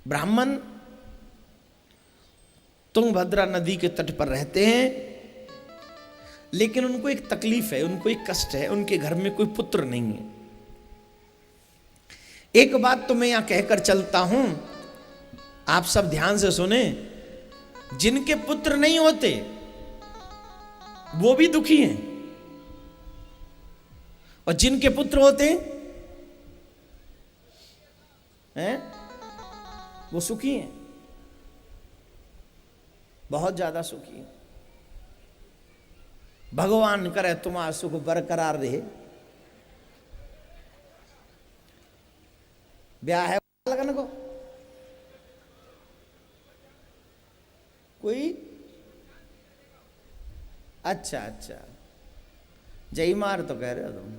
ब्राह्मण तुंगभद्रा नदी के तट पर रहते हैं, लेकिन उनको एक तकलीफ है, उनको एक कष्ट है, उनके घर में कोई पुत्र नहीं है। एक बात तो मैं यहां कहकर चलता हूं, आप सब ध्यान से सुने, जिनके पुत्र नहीं होते वो भी दुखी हैं, और जिनके पुत्र होते हैं वो सुखी हैं, बहुत ज्यादा सुखी हैं। भगवान करे तुम्हारा सुख बरकरार रहे। ब्याह है लगन को कोई? अच्छा अच्छा, जय मार तो कह रहे हो तुम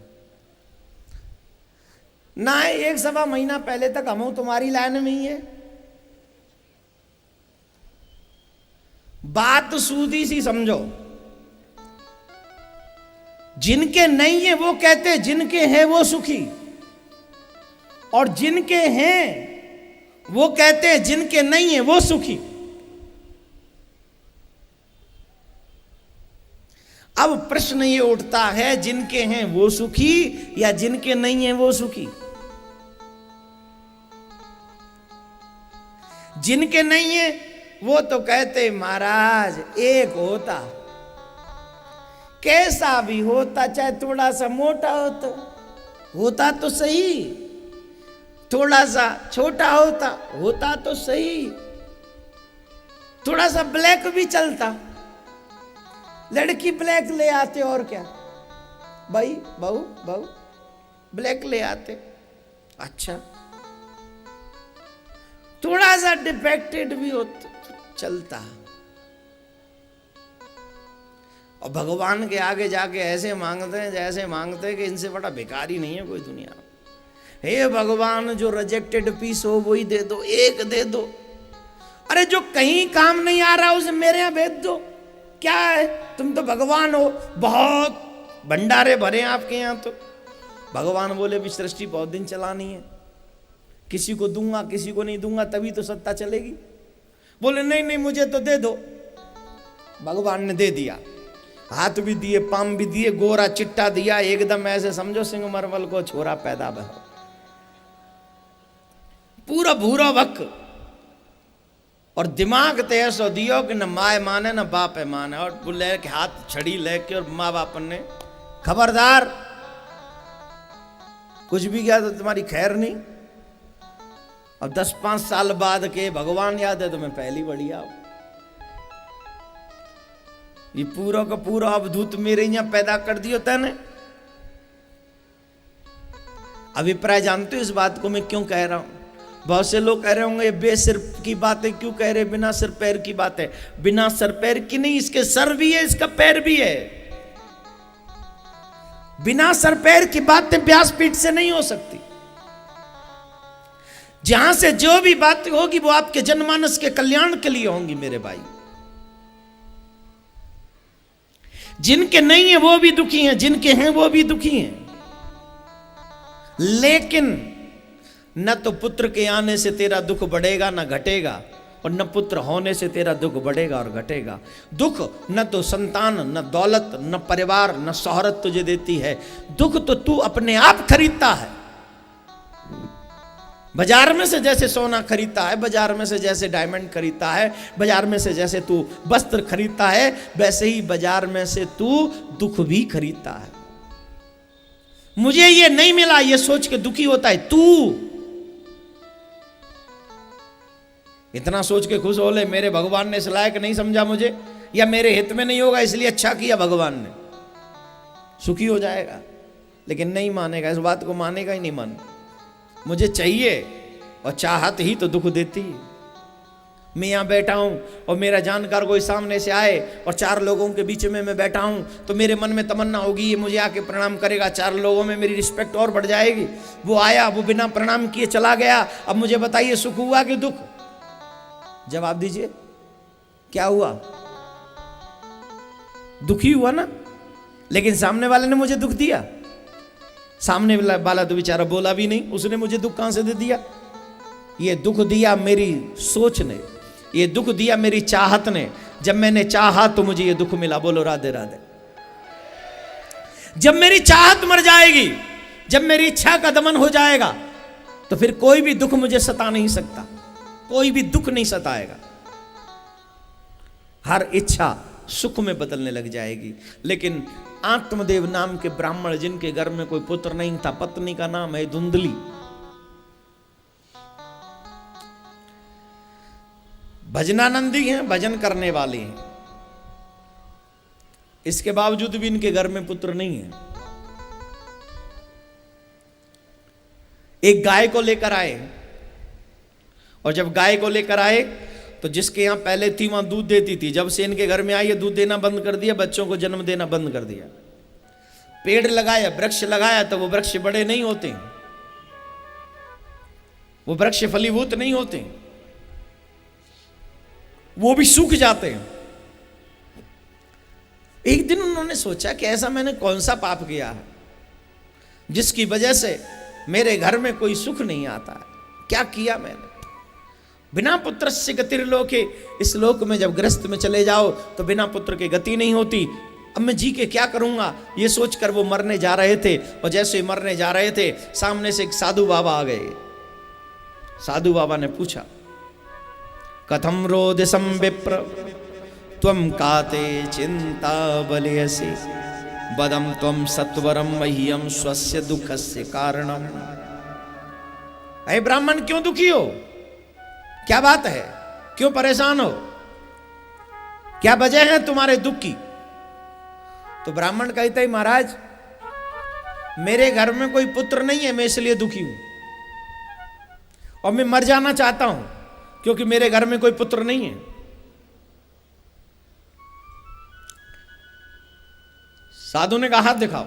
ना। एक सवा महीना पहले तक हम तुम्हारी लाइन में ही है। बात सूदी सी समझो, जिनके नहीं है वो कहते जिनके हैं वो सुखी, और जिनके हैं वो कहते हैं जिनके नहीं है वो सुखी। अब प्रश्न ये उठता है, जिनके हैं वो सुखी या जिनके नहीं है वो सुखी? जिनके नहीं है वो तो कहते महाराज एक होता, कैसा भी होता, चाहे थोड़ा सा मोटा होता तो सही, थोड़ा सा छोटा होता तो सही, थोड़ा सा ब्लैक भी चलता, लड़की ब्लैक ले आते, और क्या भाई, बहू ब्लैक ले आते। अच्छा, थोड़ा सा डिफेक्टेड भी होता चलता। और भगवान के आगे जाके ऐसे मांगते हैं जैसे मांगते हैं कि इनसे बड़ा भिखारी नहीं है कोई दुनिया में। हे भगवान, जो रिजेक्टेड पीस हो वही दे दो, एक दे दो। अरे जो कहीं काम नहीं आ रहा उसे मेरे यहां भेज दो। क्या है, तुम तो भगवान हो, बहुत भंडारे भरे आपके यहां। तो भगवान बोले भी सृष्टि बहुत दिन चलानी है, किसी को दूंगा किसी को नहीं दूंगा, तभी तो सत्ता चलेगी। बोले नहीं नहीं मुझे तो दे दो। भगवान ने दे दिया, हाथ भी दिए, पाम भी दिए, गोरा चिट्टा दिया, एकदम ऐसे समझो सिंगमरमल को छोरा पैदा भर, पूरा भूरा वक। और दिमाग तो ऐसा दियो कि न माए माने न बाप माने। और बोले के हाथ छड़ी लेके, और माँ बाप ने खबरदार, कुछ भी गया तो तुम्हारी खैर नहीं। अब 10-5 साल बाद के भगवान याद है तुम्हें, पहली बढ़िया ये पूरा का पूरा अवधूत मेरे यहां पैदा कर दियो तैने। अभिप्राय जानते हो इस बात को मैं क्यों कह रहा हूं? बहुत से लोग कह रहे होंगे ये बेसिर की बातें क्यों कह रहे, बिना सिर पैर की बातें। बिना सिर पैर की नहीं, इसके सर भी है, इसका पैर भी है। बिना सर पैर की बातें व्यासपीठ से नहीं हो सकती। जहां से जो भी बात होगी वो आपके जनमानस के कल्याण के लिए होंगी मेरे भाई। जिनके नहीं है वो भी दुखी हैं, जिनके हैं वो भी दुखी हैं। लेकिन न तो पुत्र के आने से तेरा दुख बढ़ेगा न घटेगा, और न पुत्र होने से तेरा दुख बढ़ेगा और घटेगा। दुख न तो संतान, न दौलत, न परिवार, न शोहरत तुझे देती है। दुख तो तू अपने आप खरीदता है। बाजार में से जैसे सोना खरीदता है, बाजार में से जैसे डायमंड खरीदता है, बाजार में से जैसे तू वस्त्र खरीदता है, वैसे ही बाजार में से तू दुख भी खरीदता है। मुझे ये नहीं मिला ये सोच के दुखी होता है तू। इतना सोच के खुश हो ले मेरे भगवान ने इस लायक नहीं समझा मुझे, या मेरे हित में नहीं होगा इसलिए अच्छा किया भगवान ने, सुखी हो जाएगा। लेकिन नहीं मानेगा, इस बात को मानेगा ही नहीं। मान मुझे चाहिए, और चाहत ही तो दुख देती है। मैं यहाँ बैठा हूँ और मेरा जानकार कोई सामने से आए और 4 लोगों के बीच में मैं बैठा हूँ, तो मेरे मन में तमन्ना होगी ये मुझे आके प्रणाम करेगा, 4 लोगों में मेरी रिस्पेक्ट और बढ़ जाएगी। वो आया, वो बिना प्रणाम किए चला गया। अब मुझे बताइए सुख हुआ कि दुख? जवाब दीजिए, क्या हुआ? दुखी हुआ ना। लेकिन सामने वाले ने मुझे दुख दिया। सामने वाला तो बेचारा बोला भी नहीं, उसने मुझे दुख कहां से दे दिया? ये दुख दिया मेरी सोच ने, ये दुख दिया मेरी चाहत ने। जब मैंने चाहा तो मुझे ये दुख मिला। बोलो राधे राधे। जब मेरी चाहत मर जाएगी, जब मेरी इच्छा का दमन हो जाएगा, तो फिर कोई भी दुख मुझे सता नहीं सकता, कोई भी दुख नहीं सताएगा। हर इच्छा सुख में बदलने लग जाएगी। लेकिन आत्मदेव नाम के ब्राह्मण, जिनके घर में कोई पुत्र नहीं था, पत्नी का नाम है धुंधली, भजनानंदी हैं, भजन करने वाले हैं, इसके बावजूद भी इनके घर में पुत्र नहीं है। एक गाय को लेकर आए, और जब गाय को लेकर आए तो जिसके यहां पहले थी वहां दूध देती थी, जब से इनके घर में आई, दूध देना बंद कर दिया, बच्चों को जन्म देना बंद कर दिया। पेड़ लगाया, वृक्ष लगाया, तो वो वृक्ष बड़े नहीं होते, वो वृक्ष फलीभूत नहीं होते, वो भी सूख जाते हैं। एक दिन उन्होंने सोचा कि ऐसा मैंने कौन सा पाप किया है जिसकी वजह से मेरे घर में कोई सुख नहीं आता है, क्या किया मैंने। बिना पुत्र से गतिर्लोके, इस लोक में जब ग्रस्त में चले जाओ तो बिना पुत्र के गति नहीं होती। अब मैं जी के क्या करूंगा, ये सोचकर वो मरने जा रहे थे, और जैसे मरने जा रहे थे सामने से एक साधु बाबा आ गए। साधु बाबा ने पूछा, कथम रोदसम विप्र त्वं काते चिंता बलियसि बदम त्वं सत्वरम मह्यम स्वस्य दुखस्य कारणम। अरे ब्राह्मण क्यों दुखी हो, क्या बात है, क्यों परेशान हो, क्या वजह है तुम्हारे दुख की। तो ब्राह्मण कहते हैं, महाराज मेरे घर में कोई पुत्र नहीं है, मैं इसलिए दुखी हूं, और मैं मर जाना चाहता हूं क्योंकि मेरे घर में कोई पुत्र नहीं है। साधु ने कहा हाथ दिखाओ।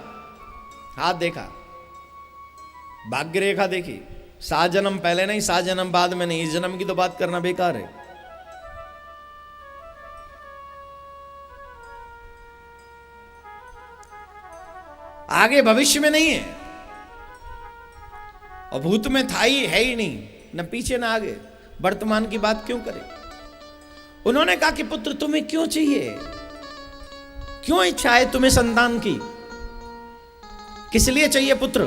हाथ देखा, भाग्य रेखा देखी, 7 जन्म पहले नहीं, 7 जन्म बाद में नहीं, इस जन्म की तो बात करना बेकार है। आगे भविष्य में नहीं है, और भूत में था ही है ही नहीं, न पीछे न आगे, वर्तमान की बात क्यों करें। उन्होंने कहा कि पुत्र तुम्हें क्यों चाहिए, क्यों इच्छा है तुम्हें संतान की, किस लिए चाहिए पुत्र।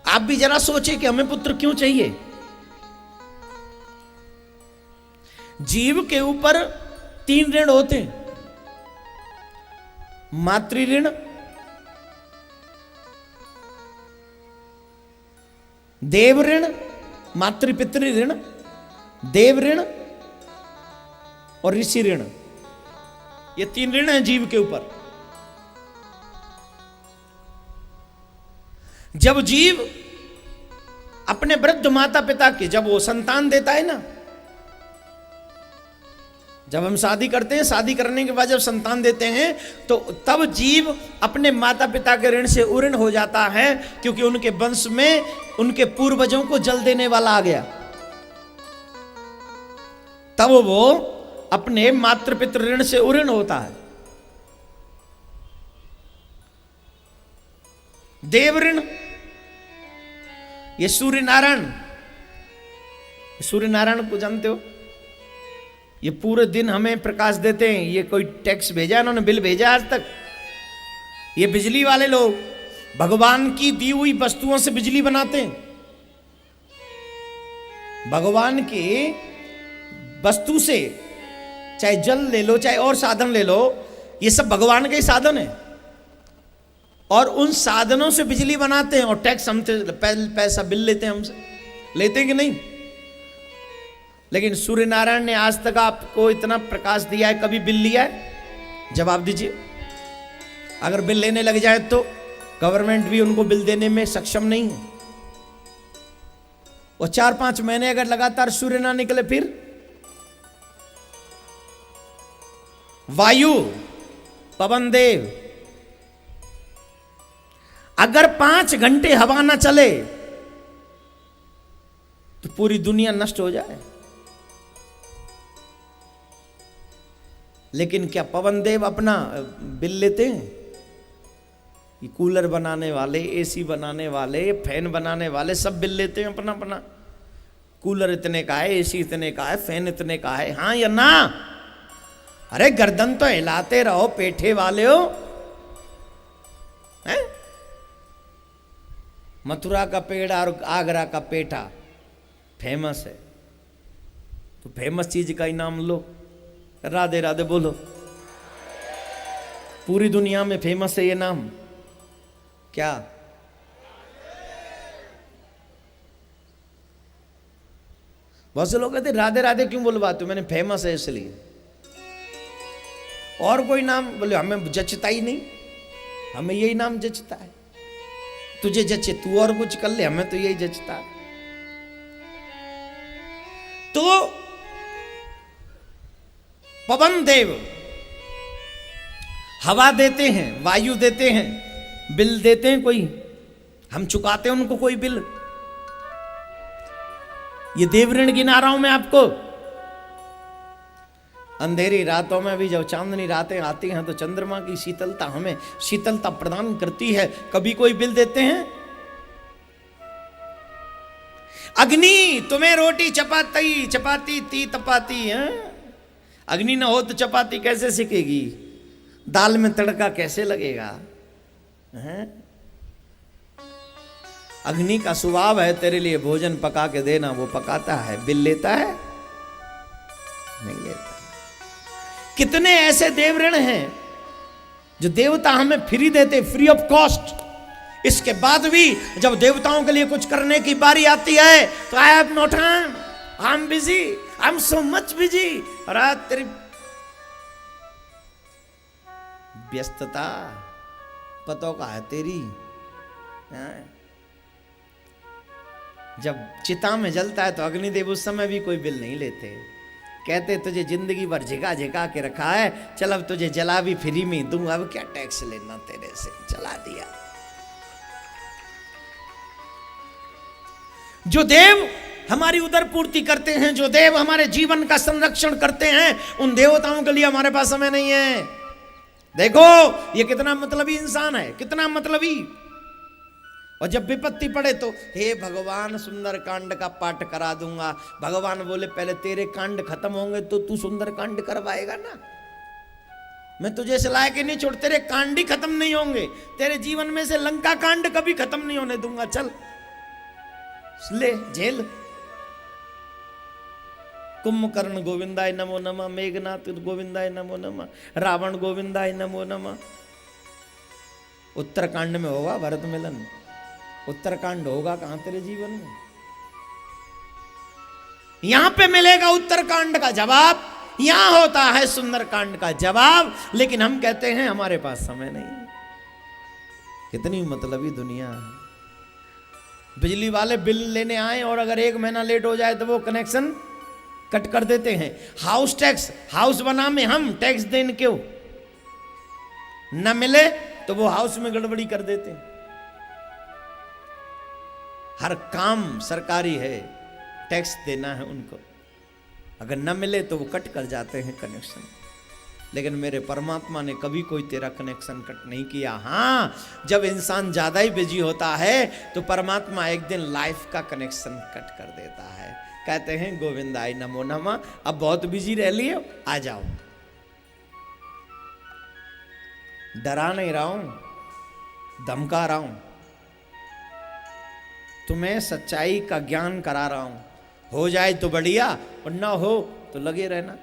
आप भी जरा सोचिए कि हमें पुत्र क्यों चाहिए। जीव के ऊपर 3 ऋण होते हैं, मातृ ऋण, देव ऋण, मातृपितृ ऋण, देव ऋण और ऋषि ऋण। ये 3 ऋण हैं जीव के ऊपर। जब जीव अपने वृद्ध माता पिता के, जब वो संतान देता है ना, जब हम शादी करते हैं, शादी करने के बाद जब संतान देते हैं, तो तब जीव अपने माता पिता के ऋण से उऋण हो जाता है, क्योंकि उनके वंश में उनके पूर्वजों को जल देने वाला आ गया। तब वो अपने मातृ पितृ ऋण से उऋण होता है। देव ऋण, ये सूर्य नारायण, सूर्य नारायण को जानते हो, ये पूरे दिन हमें प्रकाश देते हैं। ये कोई टैक्स भेजा, इन्होंने बिल भेजा आज तक। ये बिजली वाले लोग भगवान की दी हुई वस्तुओं से बिजली बनाते हैं। भगवान की वस्तु से, चाहे जल ले लो, चाहे और साधन ले लो, ये सब भगवान के ही साधन है, और उन साधनों से बिजली बनाते हैं, और टैक्स हमसे पैसा बिल लेते हैं, हमसे लेते हैं कि नहीं। लेकिन सूर्य नारायण ने आज तक आपको इतना प्रकाश दिया है, कभी बिल लिया है? जवाब दीजिए। अगर बिल लेने लग जाए तो गवर्नमेंट भी उनको बिल देने में सक्षम नहीं है। और 4-5 महीने अगर लगातार सूर्य ना निकले, फिर वायु, पवन देव, अगर 5 घंटे हवा ना चले तो पूरी दुनिया नष्ट हो जाए। लेकिन क्या पवन देव अपना बिल लेते हैं? ये कूलर बनाने वाले, एसी बनाने वाले, फैन बनाने वाले सब बिल लेते हैं अपना अपना। कूलर इतने का है, एसी इतने का है, फैन इतने का है, हाँ या ना? अरे गर्दन तो हिलाते रहो पेठे वाले हो, हैं? मथुरा का पेड़ा और आगरा का पेठा फेमस है, तो फेमस चीज का ही नाम लो। राधे राधे बोलो। पूरी दुनिया में फेमस है ये नाम क्या? बहुत से लोग कहते राधे राधे क्यों बुलवाते हो? मैंने फेमस है इसलिए। और कोई नाम बोले हमें जचता ही नहीं, हमें यही नाम जचता है। तुझे जचे तू और कुछ कर ले, हमें तो यही जचता है। तो पवन देव हवा देते हैं, वायु देते हैं, बिल देते हैं कोई, हम चुकाते हैं उनको कोई बिल? ये देव ऋण गिना रहा हूं मैं आपको। अंधेरी रातों में भी जब चांदनी रातें आती हैं तो चंद्रमा की शीतलता हमें शीतलता प्रदान करती है। कभी कोई बिल देते हैं? अग्नि तुम्हें रोटी चपाती चपाती ती तपाती है। अग्नि ना हो तो चपाती कैसे सिकेगी? दाल में तड़का कैसे लगेगा? हैं? अग्नि का स्वभाव है तेरे लिए भोजन पका के देना, वो पकाता है। बिल लेता है? नहीं लेता। कितने ऐसे देव ऋण हैं जो देवता हमें फ्री देते, फ्री ऑफ कॉस्ट। इसके बाद भी जब देवताओं के लिए कुछ करने की बारी आती है तो I have no time, I am busy, I am so much busy. और तेरी व्यस्तता पतों का है तेरी। जब चिता में जलता है तो अग्निदेव उस समय भी कोई बिल नहीं लेते। कहते तुझे जिंदगी भर झिका झिका के रखा है, चल अब तुझे जला भी फ्री में दूंगा, अब क्या टैक्स लेना तेरे से, जला दिया। जो देव हमारी उदर पूर्ति करते हैं, जो देव हमारे जीवन का संरक्षण करते हैं, उन देवताओं के लिए हमारे पास समय नहीं है। देखो ये कितना मतलबी इंसान है, कितना मतलबी। और जब विपत्ति पड़े तो हे भगवान सुंदर कांड का पाठ करा दूंगा। भगवान बोले पहले तेरे कांड खत्म होंगे तो तू सुंदर कांड करवाएगा ना। मैं तुझे सलाह के नहीं छोड़, तेरे कांड ही खत्म नहीं होंगे। तेरे जीवन में से लंका कांड कभी खत्म नहीं होने दूंगा। चल ले झेल। कुंभकर्ण गोविंदाय नमो नमः, मेघनाथ गोविंदाय नमो नमः, रावण गोविंदाय नमो नमः। उत्तरकांड में होगा भरत मिलन, उत्तरकांड होगा कहां तेरे जीवन में? यहां पे मिलेगा उत्तरकांड का जवाब, यहां होता है सुंदरकांड का जवाब। लेकिन हम कहते हैं हमारे पास समय नहीं। कितनी मतलबी दुनिया है। बिजली वाले बिल लेने आए और अगर 1 महीना लेट हो जाए तो वो कनेक्शन कट कर देते हैं। हाउस टैक्स, हाउस बना में हम टैक्स देने क्यों न मिले तो वो हाउस में गड़बड़ी कर देते हैं। हर काम सरकारी है, टैक्स देना है उनको, अगर न मिले तो वो कट कर जाते हैं कनेक्शन। लेकिन मेरे परमात्मा ने कभी कोई तेरा कनेक्शन कट नहीं किया। हाँ, जब इंसान ज्यादा ही बिजी होता है तो परमात्मा एक दिन लाइफ का कनेक्शन कट कर देता है। कहते हैं गोविंदाय नमो नमः, अब बहुत बिजी रह लिए, आ जाओ। डरा नहीं रहा हूं, धमका रहा हूं, तुम्हें सच्चाई का ज्ञान करा रहा हूं। हो जाए तो बढ़िया और ना हो तो लगे रहना।